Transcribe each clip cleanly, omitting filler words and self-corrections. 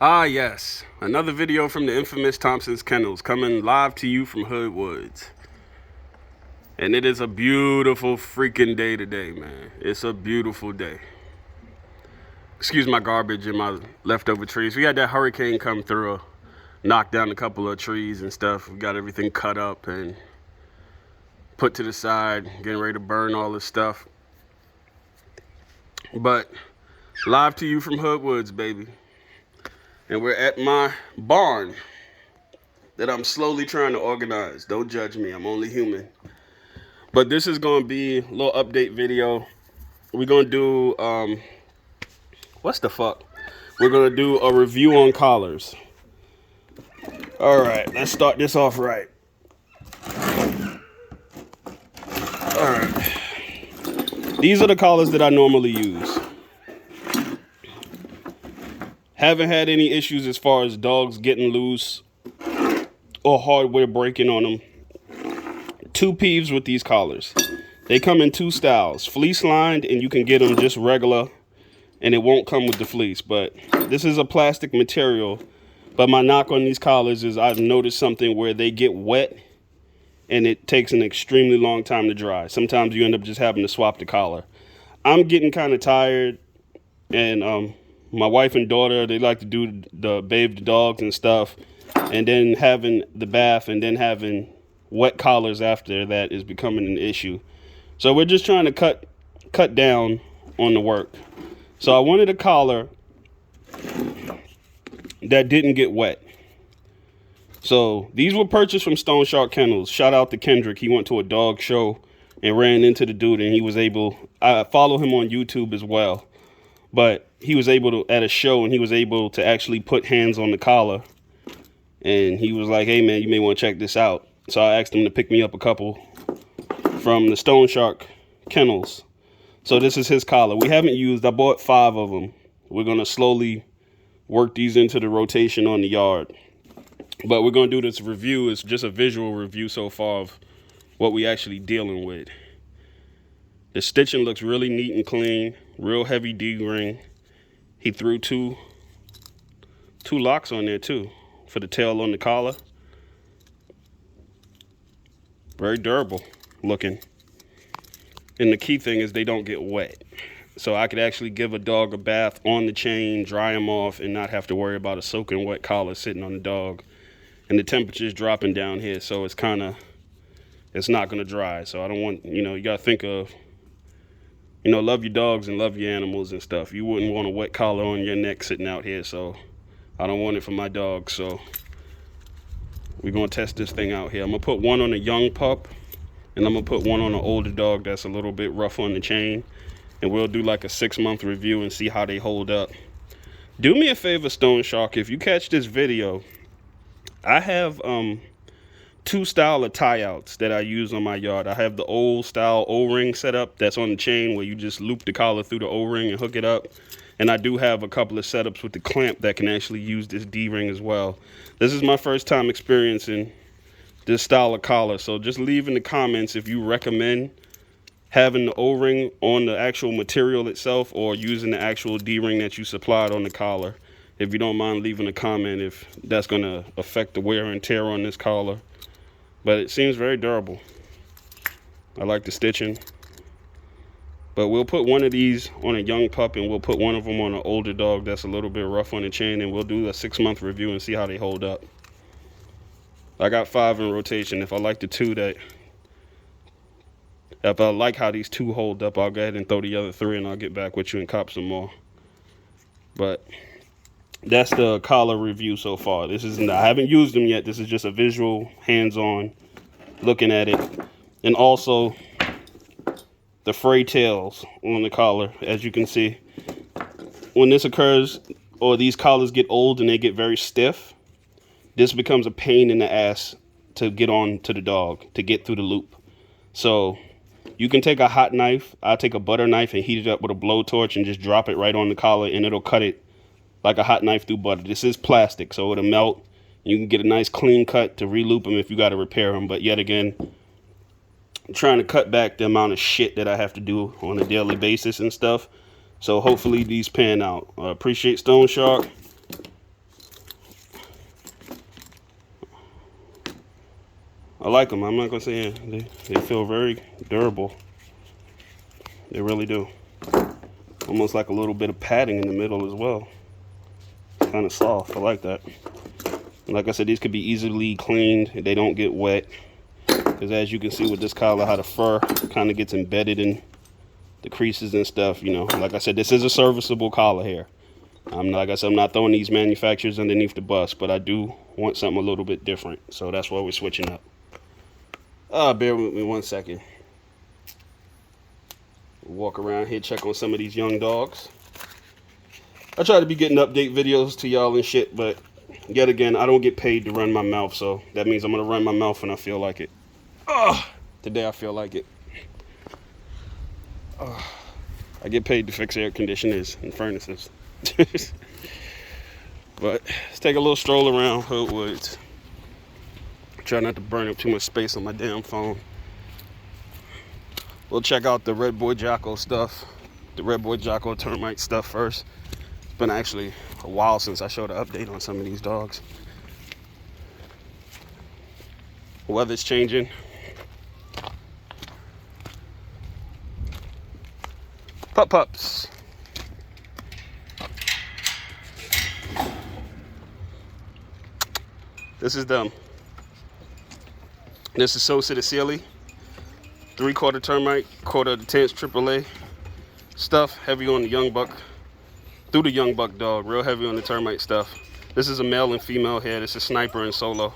Ah, yes. Another video from the infamous Thompson'S Kennels coming live to you from Hood Woods. And it is a beautiful freaking day today, man. It's a beautiful day. Excuse my garbage and my leftover trees. We had that hurricane come through, knocked down a couple of trees and stuff. We got everything cut up and put to the side, getting ready to burn all this stuff. But live to you from Hood Woods, baby. And we're at my barn that I'm slowly trying to organize. Don't judge me, I'm only human. But this is gonna be a little update video. We're gonna do, what's the fuck? We're gonna do a review on collars. All right, let's start this off right. All right. These are the collars that I normally use. Haven't had any issues as far as dogs getting loose or hardware breaking on them. Two peeves with these collars. They come in two styles, fleece lined, and you can get them just regular, and it won't come with the fleece. But this is a plastic material. But my knock on these collars is I've noticed something where they get wet and it takes an extremely long time to dry. Sometimes you end up just having to swap the collar. I'm getting kind of tired, and my wife and daughter, they like to do the bathe the dogs and stuff, and then having the bath and then having wet collars after that is becoming an issue. So we're just trying to cut down on the work. So I wanted a collar that didn't get wet. So these were purchased from Stone Shark Kennels. Shout out to Kendrick. He went to a dog show and ran into the dude, and he was able, I follow him on YouTube as well. But he was able to, at a show, and he was able to actually put hands on the collar. And he was like, hey, man, you may want to check this out. So I asked him to pick me up a couple from the Stone Shark Kennels. So this is his collar. We haven't used, I bought 5 of them. We're going to slowly work these into the rotation on the yard. But we're going to do this review. It's just a visual review so far of what we actually dealing with. The stitching looks really neat and clean. Real heavy D-ring. He threw two locks on there too for the tail on the collar. Very durable looking. And the key thing is they don't get wet. So I could actually give a dog a bath on the chain, dry him off, and not have to worry about a soaking wet collar sitting on the dog. And the temperature's dropping down here, so it's not gonna dry. So I don't want, you gotta think of, love your dogs and love your animals and stuff. You wouldn't want a wet collar on your neck sitting out here, so I don't want it for my dog. So we're gonna test this thing out here. I'm gonna put one on a young pup, and I'm gonna put one on an older dog that's a little bit rough on the chain, and we'll do like a 6-month review and see how they hold up. Do me a favor, Stone Shark, if you catch this video, I have 2 style of tie-outs that I use on my yard. I have the old style O-ring setup that's on the chain where you just loop the collar through the O-ring and hook it up. And I do have a couple of setups with the clamp that can actually use this D-ring as well. This is my first time experiencing this style of collar. So just leave in the comments if you recommend having the O-ring on the actual material itself or using the actual D-ring that you supplied on the collar. If you don't mind leaving a comment if that's going to affect the wear and tear on this collar. But it seems very durable. I like the stitching. But we'll put one of these on a young pup, and we'll put one of them on an older dog that's a little bit rough on the chain, and we'll do a 6-month review and see how they hold up. I got 5 in rotation. If I like if I like how these 2 hold up, I'll go ahead and throw the other 3, and I'll get back with you and cop some more. But that's the collar review so far. I haven't used them yet. This is just a visual, hands-on, looking at it. And also the fray tails on the collar, as you can see. When this occurs, or these collars get old and they get very stiff, this becomes a pain in the ass to get on to the dog, to get through the loop. So you can take a hot knife. I'll take a butter knife and heat it up with a blowtorch and just drop it right on the collar, and it'll cut it like a hot knife through butter. This is plastic, so it'll melt. You can get a nice clean cut to re-loop them if you got to repair them. But yet again, I'm trying to cut back the amount of shit that I have to do on a daily basis and stuff. So hopefully these pan out. I appreciate Stone Shark. I like them. I'm not gonna say they feel very durable. They really do. Almost like a little bit of padding in the middle as well. It's kind of soft. I like that. And like I said, these could be easily cleaned. They don't get wet. Because as you can see with this collar, how the fur kind of gets embedded in the creases and stuff. You know, like I said, this is a serviceable collar here. Like I said, I'm not throwing these manufacturers underneath the bus, but I do want something a little bit different. So that's why we're switching up. Bear with me 1 second. Walk around here, check on some of these young dogs. I try to be getting update videos to y'all and shit, but yet again, I don't get paid to run my mouth, so that means I'm gonna run my mouth when I feel like it. Today I feel like it. I get paid to fix air conditioners and furnaces. But let's take a little stroll around Hood Woods. Try not to burn up too much space on my damn phone. We'll check out the Red Boy Jocko stuff, the Red Boy Jocko termite stuff first. It's been actually a while since I showed an update on some of these dogs. The weather's changing. Pups. This is them. This is Sosa the Sealy. 3/4 termite, 1/4 of the tense AAA stuff. Heavy on the young buck. Through the young buck dog. Real heavy on the termite stuff. This is a male and female here. This is Sniper and Solo.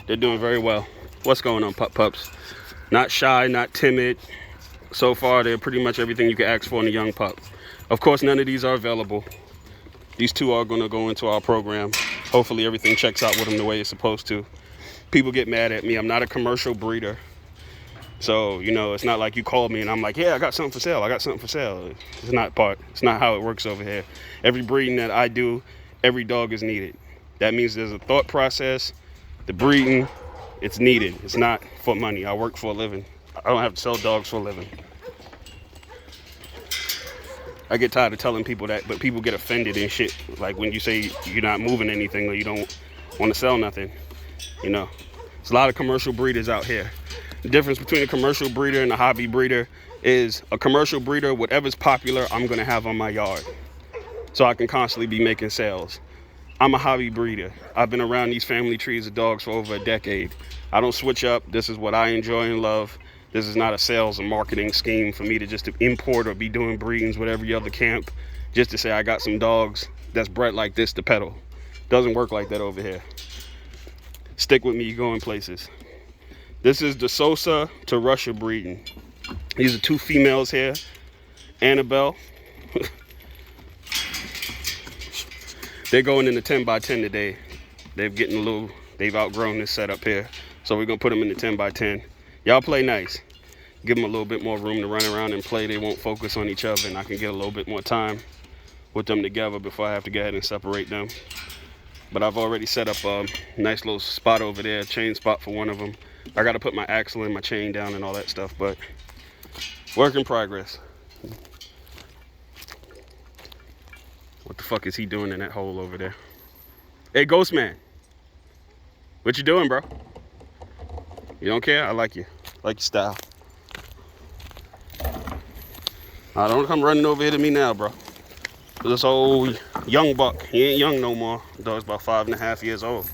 They're doing very well. What's going on, pups? Not shy, not timid. So far, they're pretty much everything you can ask for in a young pup. Of course, none of these are available. These two are going to go into our program. Hopefully, everything checks out with them the way it's supposed to. People get mad at me. I'm not a commercial breeder. So, you know, it's not like you call me and I'm like, yeah, I got something for sale. I got something for sale. It's not how it works over here. Every breeding that I do, every dog is needed. That means there's a thought process. The breeding, it's needed. It's not for money. I work for a living. I don't have to sell dogs for a living. I get tired of telling people that, but people get offended and shit. Like when you say you're not moving anything or you don't want to sell nothing. You know, there's a lot of commercial breeders out here. The difference between a commercial breeder and a hobby breeder is a commercial breeder, whatever's popular, I'm going to have on my yard. So I can constantly be making sales. I'm a hobby breeder. I've been around these family trees of dogs for over a decade. I don't switch up. This is what I enjoy and love. This is not a sales and marketing scheme for me to just to import or be doing breedings with every other camp just to say I got some dogs that's bred like this to pedal. Doesn't work like that over here. Stick with me, you're going places. This is the Sosa to Russia breeding. These are two females here. Annabelle. They're going in the 10x10 today. They've outgrown this setup here. So we're gonna put them in the 10x10. Y'all play nice. Give them a little bit more room to run around and play. They won't focus on each other and I can get a little bit more time with them together before I have to go ahead and separate them. But I've already set up a nice little spot over there, chain spot for one of them. I gotta put my axle in, my chain down and all that stuff, but work in progress. What the fuck is he doing in that hole over there? Hey, Ghost Man. What you doing, bro? You don't care? I like you. I like your style. Don't come running over here to me now, bro. This old young buck. He ain't young no more. The dog's about 5.5 years old.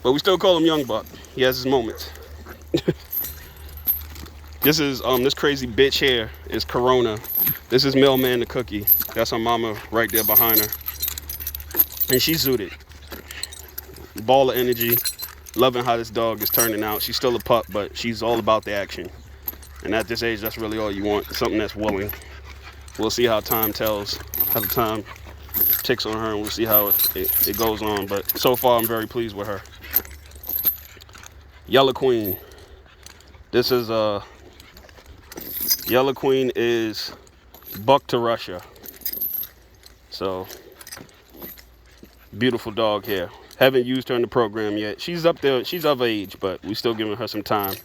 But we still call him young buck. He has his moments. This is this crazy bitch here is Corona. This is Mailman the Cookie. That's her mama right there behind her. And she's zooted. Ball of energy. Loving how this dog is turning out. She's still a pup, but she's all about the action. And at this age, that's really all you want. Something that's willing. We'll see how time tells, how the time ticks on her, and we'll see how it goes on. But so far, I'm very pleased with her. Yellow Queen. This is Yellow Queen is buck to Russia. So beautiful dog here. Haven't used her in the program yet. She's up there. She's of age, but we still giving her some time.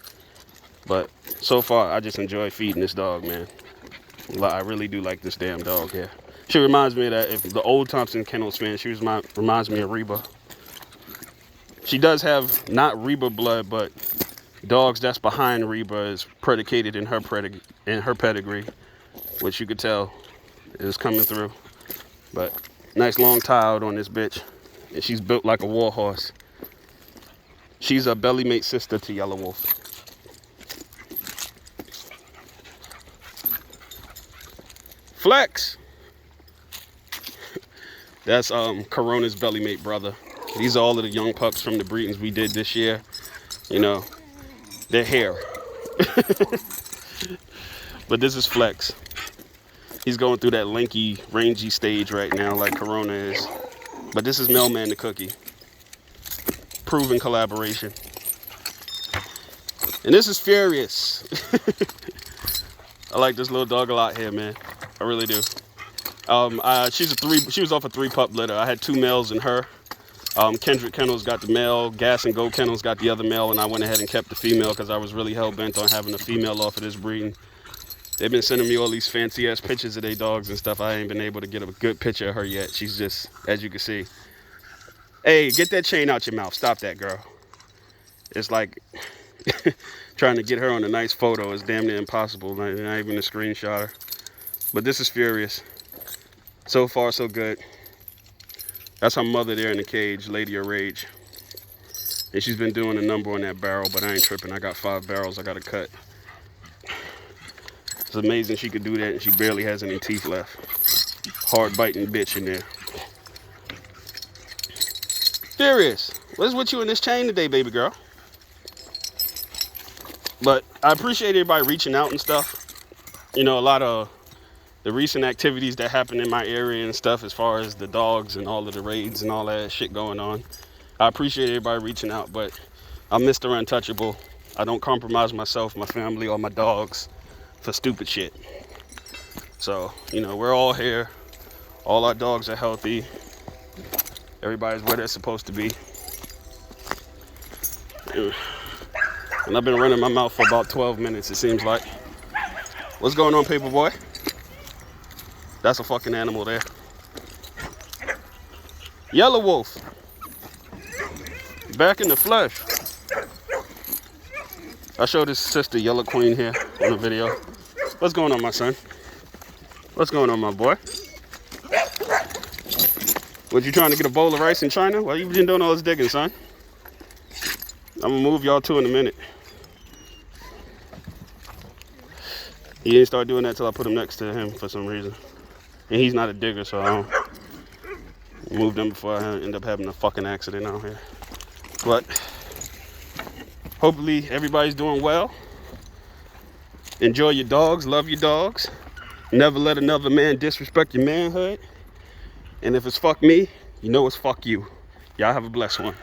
But so far, I just enjoy feeding this dog, man. I really do like this damn dog here. She reminds me of that. If the old Thompson'S Kennels fan, she reminds me of Reba. She does have not Reba blood, but dogs that's behind Reba is predicated in her pedigree, which you could tell is coming through. But nice long tie out on this bitch, and she's built like a war horse. She's a belly mate sister to Yellow Wolf. Flex. That's Corona's belly mate brother. These are all of the young pups from the breedings we did this year. You know, they're hair. But this is Flex. He's going through that lanky, rangy stage right now like Corona is. But this is Mailman the Cookie. Proven collaboration. And this is Furious. I like this little dog a lot here, man. I really do. She was off a 3-pup litter. I had 2 males in her. Kendrick Kennel's got the male, Gas and Go Kennel's got the other male, and I went ahead and kept the female because I was really hell-bent on having a female off of this breeding. They've been sending me all these fancy-ass pictures of their dogs and stuff. I ain't been able to get a good picture of her yet. She's just, as you can see. Hey, get that chain out your mouth. Stop that, girl. It's like trying to get her on a nice photo is damn near impossible. Not even a screenshot. But this is Furious. So far, so good. That's her mother there in the cage, Lady of Rage. And she's been doing a number on that barrel, but I ain't tripping. I got 5 barrels I got to cut. It's amazing she could do that, and she barely has any teeth left. Hard biting bitch in there. Furious, what's with you in this chain today, baby girl? But I appreciate everybody reaching out and stuff. You know, a lot of the recent activities that happen in my area and stuff, as far as the dogs and all of the raids and all that shit going on. I appreciate everybody reaching out, but I'm Mr. Untouchable. I don't compromise myself, my family, or my dogs for stupid shit. So, you know, we're all here. All our dogs are healthy. Everybody's where they're supposed to be. And I've been running my mouth for about 12 minutes, it seems like. What's going on, paper boy? That's a fucking animal there. Yellow Wolf. Back in the flesh. I showed his sister, Yellow Queen, here in the video. What's going on, my son? What's going on, my boy? Was you trying to get a bowl of rice in China? Well, you've been doing all this digging, son. I'm gonna move y'all 2 in a minute. He didn't start doing that till I put him next to him for some reason. And he's not a digger, so I don't move them before I end up having a fucking accident out here. But hopefully everybody's doing well. Enjoy your dogs, love your dogs. Never let another man disrespect your manhood. And if it's fuck me, you know it's fuck you. Y'all have a blessed one.